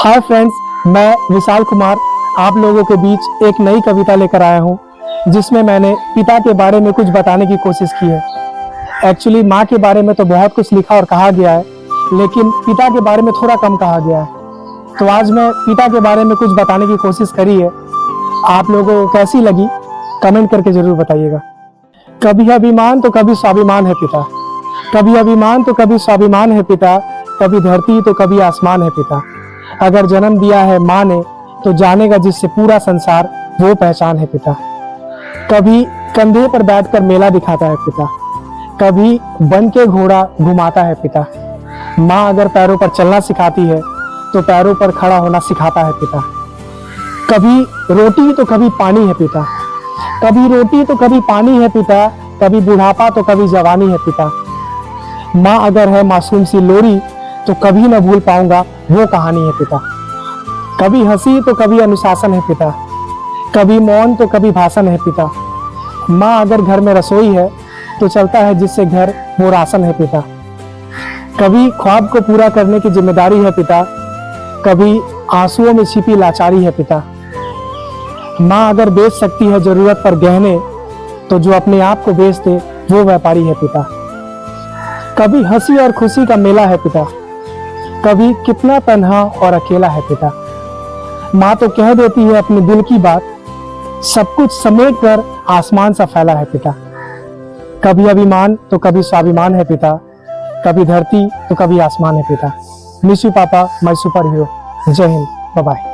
Hi friends, मैं विशाल कुमार आप लोगों के बीच एक नई कविता लेकर आया हूँ जिसमें मैंने पिता के बारे में कुछ बताने की कोशिश की है। एक्चुअली माँ के बारे में तो बहुत कुछ लिखा और कहा गया है, लेकिन पिता के बारे में थोड़ा कम कहा गया है। तो आज मैं पिता के बारे में कुछ बताने की कोशिश करी है। आप लोगों को कैसी लगी कमेंट करके जरूर बताइएगा। कभी अभिमान तो कभी स्वाभिमान है पिता, कभी अभिमान तो कभी स्वाभिमान है पिता, कभी धरती तो कभी आसमान है पिता। अगर जन्म दिया है माँ ने तो जानेगा जिससे पूरा संसार, वो पहचान है पिता। कभी कंधे पर बैठकर मेला दिखाता है पिता, कभी बन के घोड़ा घुमाता है पिता। माँ अगर पैरों पर चलना सिखाती है तो पैरों पर खड़ा होना सिखाता है पिता। कभी रोटी तो कभी पानी है पिता, कभी रोटी तो कभी पानी है पिता, कभी बुढ़ापा तो कभी जवानी है पिता। माँ अगर है मासूम सी लोरी तो कभी न भूल पाऊंगा वो कहानी है पिता। कभी हंसी तो कभी अनुशासन है पिता, कभी मौन तो कभी भाषण है पिता। माँ अगर घर में रसोई है तो चलता है जिससे घर वो राशन है पिता। कभी ख्वाब को पूरा करने की जिम्मेदारी है पिता, कभी आंसुओं में छिपी लाचारी है पिता। माँ अगर बेच सकती है जरूरत पर गहने तो जो अपने आप को बेच दे वो व्यापारी है पिता। कभी हंसी और खुशी का मेला है पिता, कभी कितना तन्हा और अकेला है पिता। माँ तो कह देती है अपने दिल की बात, सब कुछ समेट कर आसमान सा फैला है पिता। कभी अभिमान तो कभी स्वाभिमान है पिता, कभी धरती तो कभी आसमान है पिता। मिस यू पापा, माय सुपर हीरो। जय हिंद, बाय बाय।